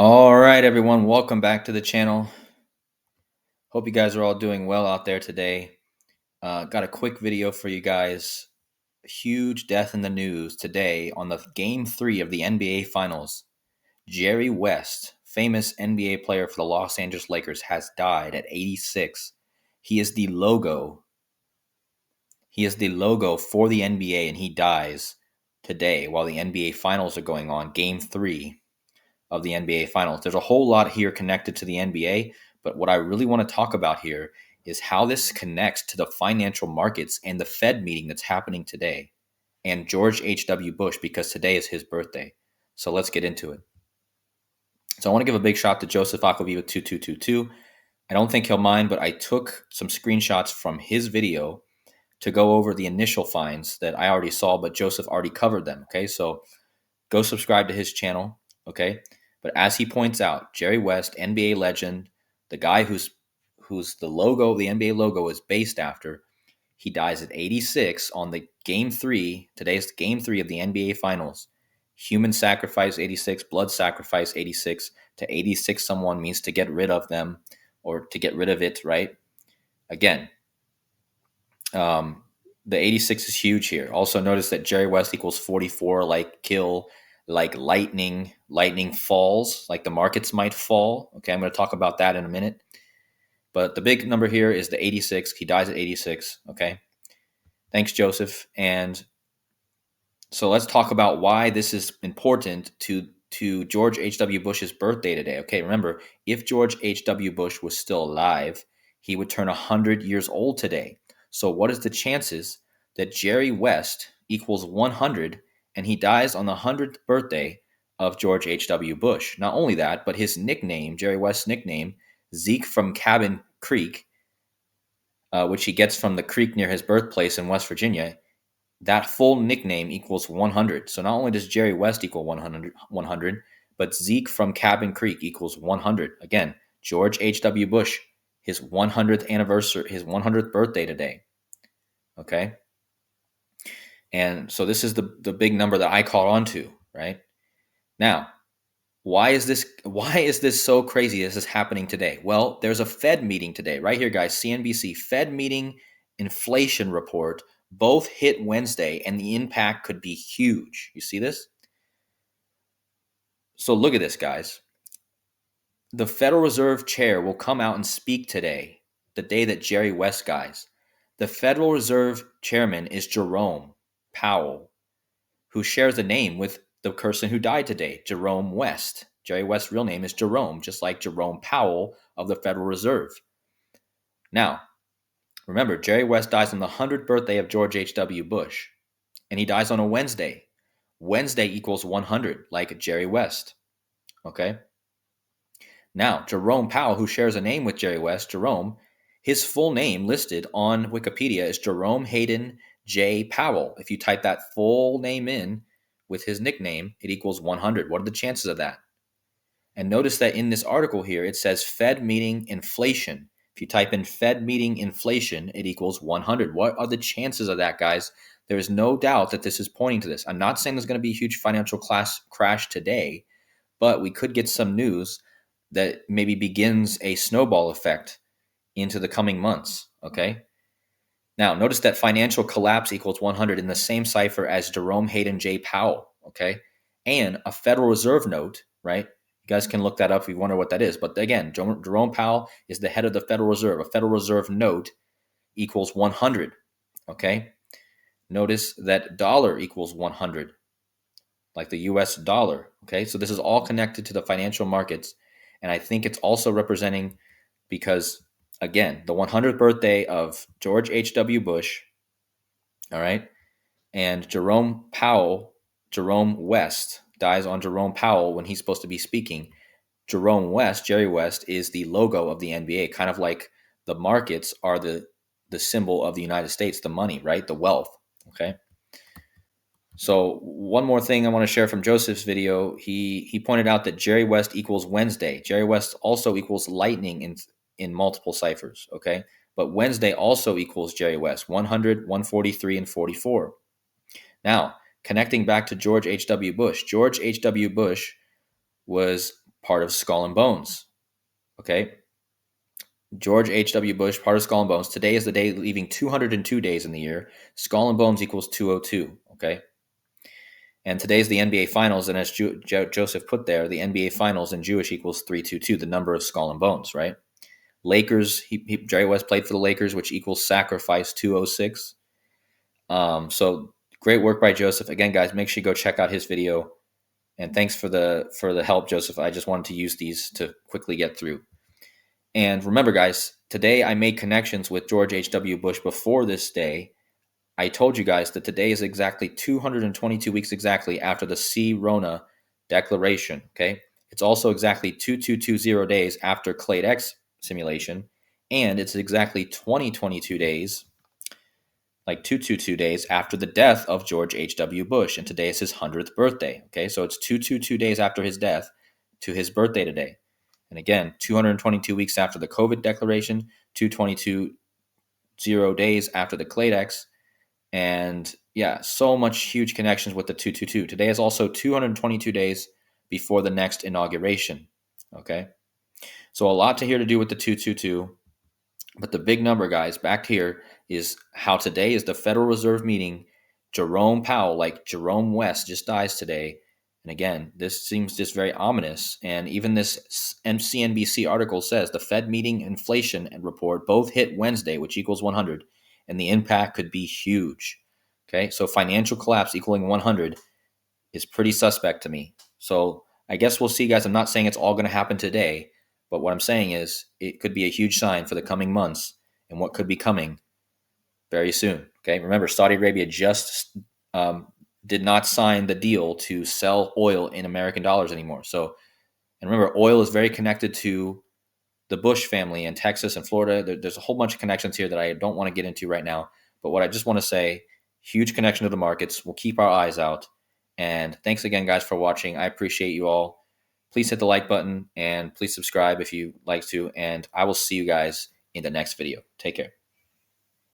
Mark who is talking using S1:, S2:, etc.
S1: All right, everyone, welcome back to the channel. Hope you guys are all doing well out there today. Got a quick video for you guys. Huge death in the news today on the Game 3 of the NBA Finals. Jerry West, famous NBA player for the Los Angeles Lakers, has died at 86. He is the logo. He is the logo for the NBA, and he dies today while the NBA Finals are going on, Game 3 of the NBA Finals. There's a whole lot here connected to the NBA, but what I really want to talk about here is how this connects to the financial markets and the Fed meeting that's happening today and George H.W. Bush, because today is his birthday. So let's get into it. So I want to give a big shout out to Joseph Aquaviva 2222. I don't think he'll mind, but I took some screenshots from his video to go over the initial finds that I already saw, but Joseph already covered them. Okay, so go subscribe to his channel. Okay, but as he points out, Jerry West, NBA legend, the guy who's the logo, the NBA logo is based after, he dies at 86 on the Game 3. Today's Game 3 of the NBA Finals. Human sacrifice 86, blood sacrifice 86. To 86 someone means to get rid of them or to get rid of it, right? Again, the 86 is huge here. Also notice that Jerry West equals 44, like kill, like lightning falls, like the markets might fall. Okay, I'm going to talk about that in a minute. But the big number here is the 86. He dies at 86. Okay, thanks, Joseph. And so let's talk about why this is important to George H.W. Bush's birthday today. Okay, remember, if George H.W. Bush was still alive, he would turn 100 years old today. So what is the chances that Jerry West equals 100 and he dies on the 100th birthday of George H.W. Bush? Not only that, but his nickname, Jerry West's nickname, Zeke from Cabin Creek, which he gets from the creek near his birthplace in West Virginia, that full nickname equals 100. So not only does Jerry West equal 100, but Zeke from Cabin Creek equals 100. Again, George H.W. Bush, his 100th anniversary, his 100th birthday today. Okay. And so this is the big number that I caught on to, right? Now, why is this so crazy? This is happening today. Well, there's a Fed meeting today, right here, guys. CNBC Fed meeting inflation report. Both hit Wednesday, and the impact could be huge. You see this? So look at this, guys. The Federal Reserve chair will come out and speak today, the day that Jerry West dies. The Federal Reserve chairman is Jerome Powell, who shares a name with the person who died today, Jerome West. Jerry West's real name is Jerome, just like Jerome Powell of the Federal Reserve. Now, remember, Jerry West dies on the 100th birthday of George H.W. Bush, and he dies on a Wednesday. Wednesday equals 100, like Jerry West. Okay? Now, Jerome Powell, who shares a name with Jerry West, Jerome, his full name listed on Wikipedia is Jerome Hayden J. Powell. If you type that full name in with his nickname, it equals 100. What are the chances of that? And notice that in this article here, it says Fed meeting inflation. If you type in Fed meeting inflation, it equals 100. What are the chances of that, guys? There is no doubt that this is pointing to this. I'm not saying there's going to be a huge financial crash today, but we could get some news that maybe begins a snowball effect into the coming months, okay? Now, notice that financial collapse equals 100 in the same cipher as Jerome Hayden J. Powell, okay? And a Federal Reserve note, right? You guys can look that up if you wonder what that is. But again, Jerome Powell is the head of the Federal Reserve. A Federal Reserve note equals 100, okay? Notice that dollar equals 100, like the US dollar, okay? So this is all connected to the financial markets. And I think it's also representing because, again, the 100th birthday of George H.W. Bush, all right, and Jerome West dies on Jerome Powell when he's supposed to be speaking. Jerome West, Jerry West, is the logo of the NBA, kind of like the markets are the symbol of the United States, the money, right, the wealth, okay? So one more thing I want to share from Joseph's video, he pointed out that Jerry West equals Wednesday. Jerry West also equals lightning in multiple ciphers, okay? But Wednesday also equals Jerry West, 100, 143, and 44. Now, connecting back to George H.W. Bush. George H.W. Bush was part of Skull and Bones. Okay. George H.W. Bush, part of Skull and Bones. Today is the day leaving 202 days in the year. Skull and Bones equals 202. Okay. And today's the NBA Finals. And as Joseph put there, the NBA Finals in Jewish equals 322, the number of Skull and Bones, right? Lakers, Jerry West played for the Lakers, which equals sacrifice 206. So great work by Joseph. Again, guys, make sure you go check out his video. And thanks for the help, Joseph. I just wanted to use these to quickly get through. And remember, guys, today I made connections with George H.W. Bush before this day. I told you guys that today is exactly 222 weeks exactly after the C. Rona declaration, okay? It's also exactly 2220 days after Clade X simulation, and it's exactly 2022 days, like 222 days after the death of George H.W. Bush, and today is his 100th birthday, okay? So it's 222 days after his death to his birthday today. And again, 222 weeks after the COVID declaration, 222 days after the Clade X, and yeah, so much huge connections with the 222. Today is also 222 days before the next inauguration. Okay. So a lot to here to do with the 222. But the big number, guys, back here is how today is the Federal Reserve meeting. Jerome Powell, like Jerome West, just dies today. And again, this seems just very ominous. And even this CNBC article says the Fed meeting inflation and report both hit Wednesday, which equals 100, and the impact could be huge. Okay, so financial collapse equaling 100 is pretty suspect to me. So I guess we'll see, guys. I'm not saying it's all going to happen today, but what I'm saying is it could be a huge sign for the coming months and what could be coming very soon. Okay, remember, Saudi Arabia just did not sign the deal to sell oil in American dollars anymore. So, and remember, oil is very connected to the Bush family in Texas and Florida. There's a whole bunch of connections here that I don't want to get into right now. But what I just want to say, huge connection to the markets. We'll keep our eyes out. And thanks again, guys, for watching. I appreciate you all. Please hit the like button and please subscribe if you like to. And I will see you guys in the next video. Take care.